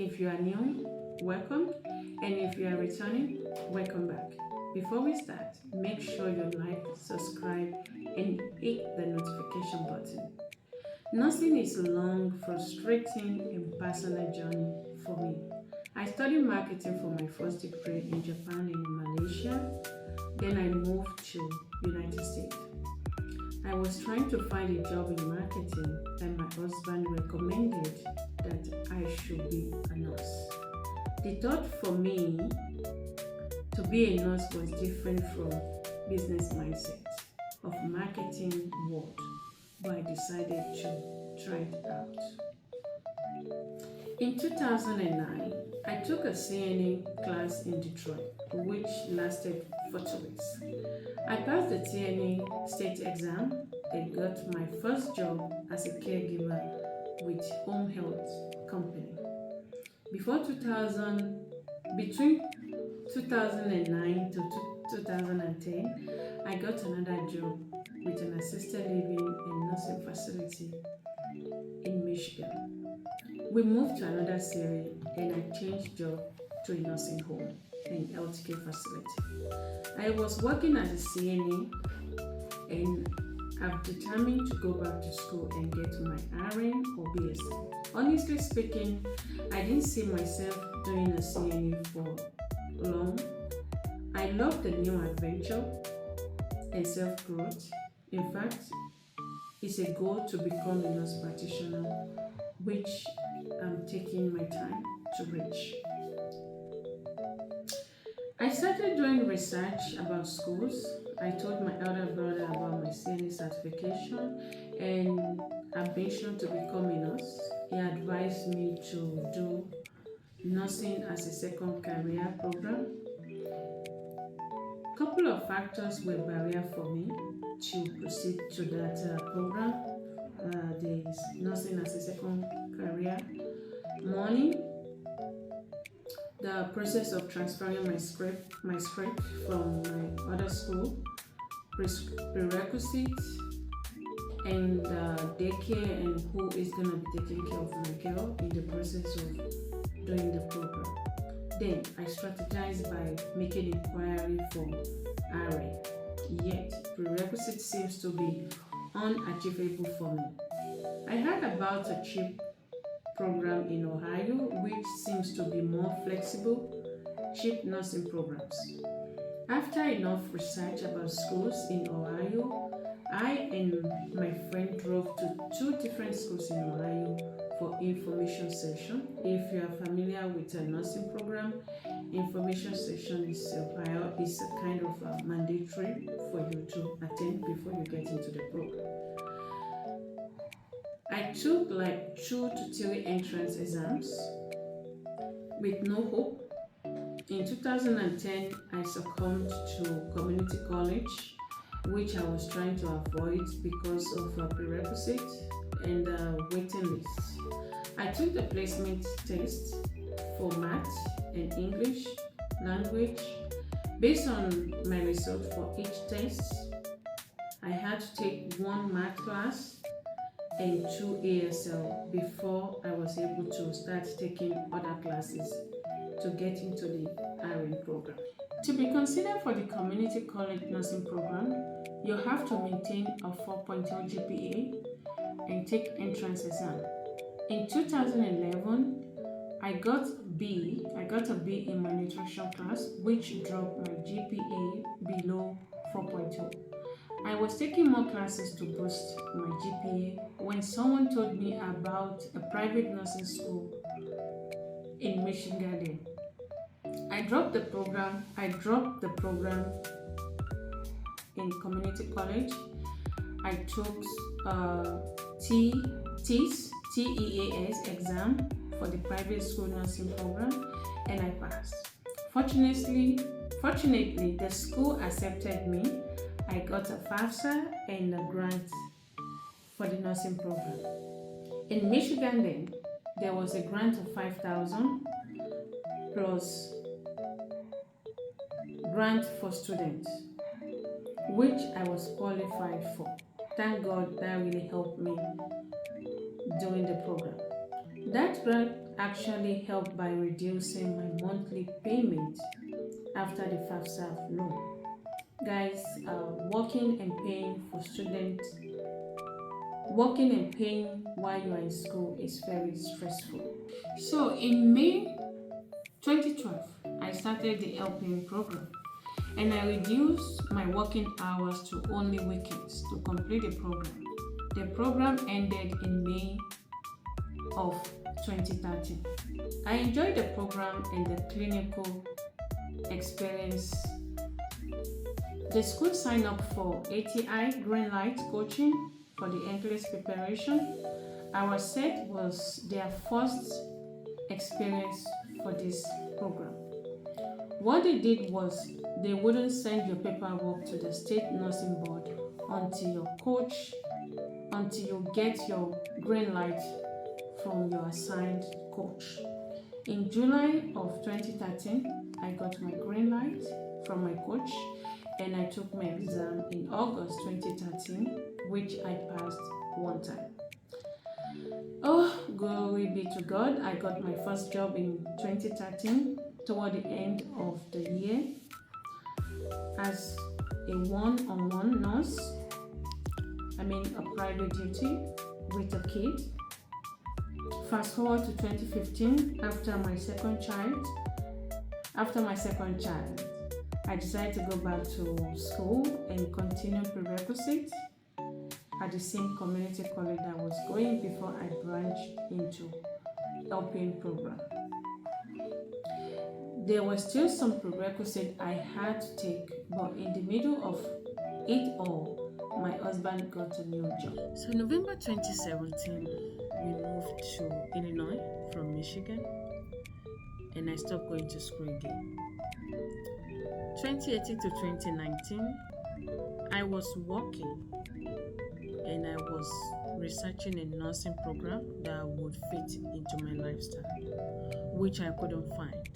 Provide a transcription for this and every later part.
If you are new, welcome, and if you are returning, welcome back. Before we start, make sure you like, subscribe, and hit the notification button. Nursing is a long, frustrating, and personal journey for me. I studied marketing for my first degree in Japan and in Malaysia. Then I moved to United States. I was trying to find a job in marketing, and my husband recommended that I should be a nurse. The thought for me to be a nurse was different from business mindset of marketing world, but I decided to try it out. In 2009, I took a CNA class in Detroit, which lasted for 2 weeks. I passed the TNA state exam and got my first job as a caregiver with home health company. Between 2009 to 2010, I got another job with an assisted living and nursing facility in Michigan. We moved to another city and I changed job to a nursing home and healthcare facility. I was working as a CNA and I've determined to go back to school and get my RN or BSc. Honestly speaking, I didn't see myself doing a CNA for long. I love the new adventure and self-growth. In fact, it's a goal to become a nurse practitioner, which I'm taking my time to reach. I started doing research about schools. I told my elder brother about my CNA certification and ambition to become a nurse. He advised me to do nursing as a second career program. Couple of factors were barrier for me to proceed to that program. There is nursing as a second career. Money, the process of transferring my script from my other school, prerequisites, and daycare and who is going to be taking care of my girl in the process of doing the program. Then I strategized by making inquiry for RA. Yet prerequisite seems to be unachievable for me. I heard about a cheap program in Ohio which seems to be more flexible, cheap nursing programs. After enough research about schools in Ohio, I and my friend drove to 2 different schools in Ohio for information session. If you are familiar with a nursing program, information session is a kind of mandatory for you to attend before you get into the program. I took like 2 to 3 entrance exams with no hope. In 2010, I succumbed to community college, which I was trying to avoid because of a prerequisite and a waiting list. I took the placement test for math and English language. Based on my result for each test, I had to take 1 math class and 2 ASL before I was able to start taking other classes to get into the RN program. To be considered for the community college nursing program, you have to maintain a 4.0 GPA and take entrance exam. In 2011, I got a B in my nutrition class, which dropped my GPA below 4.0. I was taking more classes to boost my GPA when someone told me about a private nursing school in Michigan. I dropped the program in community college. I took TEAS exam for the private school nursing program and I passed. Fortunately, the school accepted me. I got a FAFSA and a grant for the nursing program. In Michigan then, there was a grant of $5,000 plus grant for students, which I was qualified for. Thank God that really helped me during the program. That grant actually helped by reducing my monthly payment after the FAFSA loan. Guys, working and paying for students, working and paying while you are in school is very stressful. So in May 2012, I started the LPN program and I reduced my working hours to only weekends to complete the program. The program ended in May of 2013. I enjoyed the program and the clinical experience. The school signed up for ATI Green Light coaching for the NCLEX preparation. Our set was their first experience for this program. What they did was they wouldn't send your paperwork to the state nursing board until you get your green light from your assigned coach. In July of 2013, I got my green light from my coach and I took my exam in August 2013, which I passed one time. Oh, glory be to God. I got my first job in 2013 toward the end of the year as a one-on-one nurse. A private duty with a kid. Fast forward to 2015, after my second child, I decided to go back to school and continue prerequisites at the same community college I was going before I branched into LPN program. There were still some prerequisites I had to take, but in the middle of it all, my husband got a new job. So November 2017, we moved to Illinois from Michigan, and I stopped going to school again. 2018 to 2019, I was working and I was researching a nursing program that would fit into my lifestyle, which I couldn't find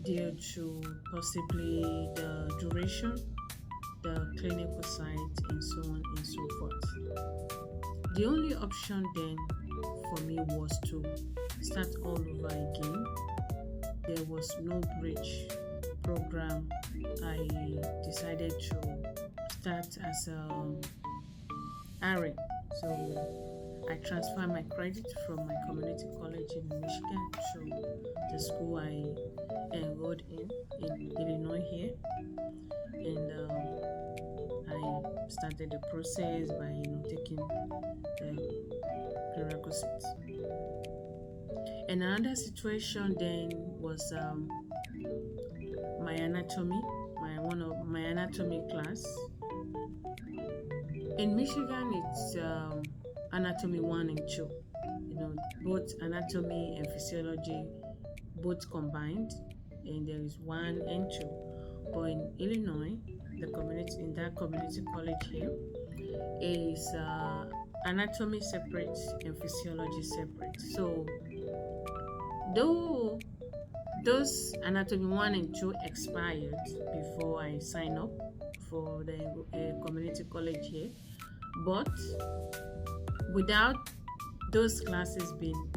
due to possibly the duration, the clinical site, and so on and so forth. The only option then for me was to start all over again. There was no bridge program. I decided to start as a RN. So I transferred my credit from my community college in Michigan to the school I enrolled in Illinois here. And I started the process by taking the prerequisites. And another situation then was my anatomy, my anatomy class. In Michigan, it's anatomy 1 and 2. Both anatomy and physiology, both combined, and there is 1 and 2. But in Illinois, in that community college here, is anatomy separate and physiology separate. So though those anatomy 1 and 2 expired before I signed up for the community college here, but without those classes being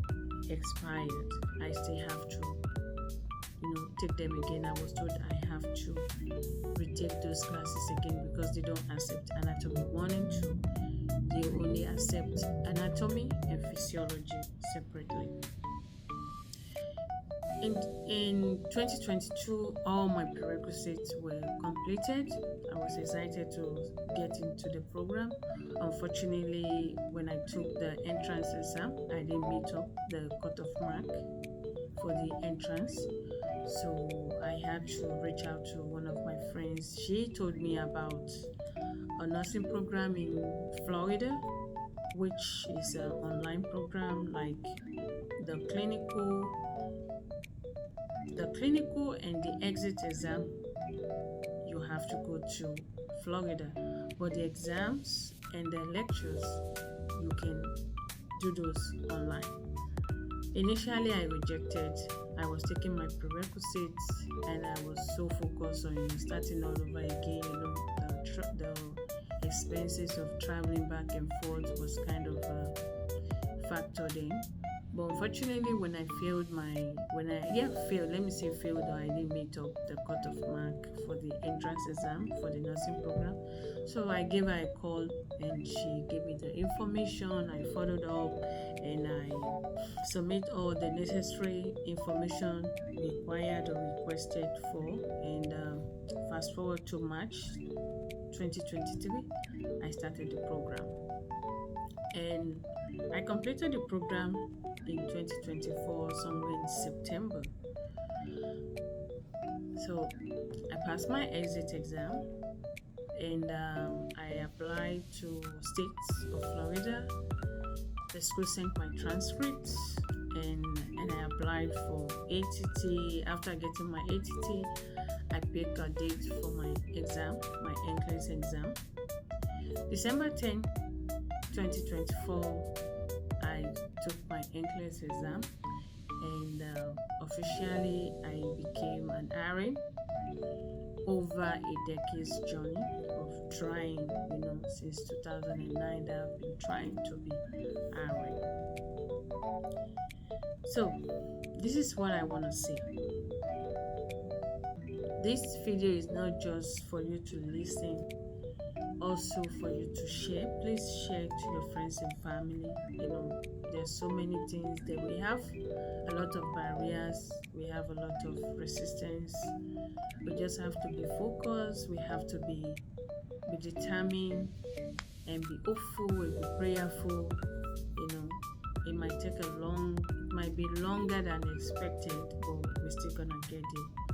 expired, I still have to take them again. I was told I have to retake those classes again because they don't accept anatomy 1 and 2. They only accept anatomy and physiology separately. In 2022, all my prerequisites were completed. I was excited to get into the program. Unfortunately, when I took the entrance exam, I didn't meet up the cutoff mark for the entrance. So I had to reach out to one of my friends. She told me about a nursing program in Florida, which is an online program like the clinical and the exit exam. You have to go to Florida, but the exams and the lectures, you can do those online. Initially, I rejected. I was taking my prerequisites and I was so focused on starting all over again. The expenses of traveling back and forth was kind of a factor then. But unfortunately, when I failed let me say failed, or I didn't meet up the cutoff mark for the entrance exam for the nursing program. So I gave her a call and she gave me the information. I followed up and I submit all the necessary information required or requested for. And fast forward to March 2023, I started the program. And I completed the program in 2024, somewhere in September. So I passed my exit exam and I applied to states of Florida. The school sent my transcripts and I applied for ATT. After getting my ATT, I picked a date for my exam, my NCLEX exam. December 10, 2024, I took my NCLEX exam and officially I became an RN. Over a decade's journey of trying, since 2009 that I've been trying to be RN. So this is what I want to say. This video is not just for you to listen, also for you to share. Please share to your friends and family. There's so many things that we have a lot of barriers, we have a lot of resistance. We just have to be focused, we have to be determined and be hopeful and be prayerful. It might be longer than expected, but we're still gonna get it.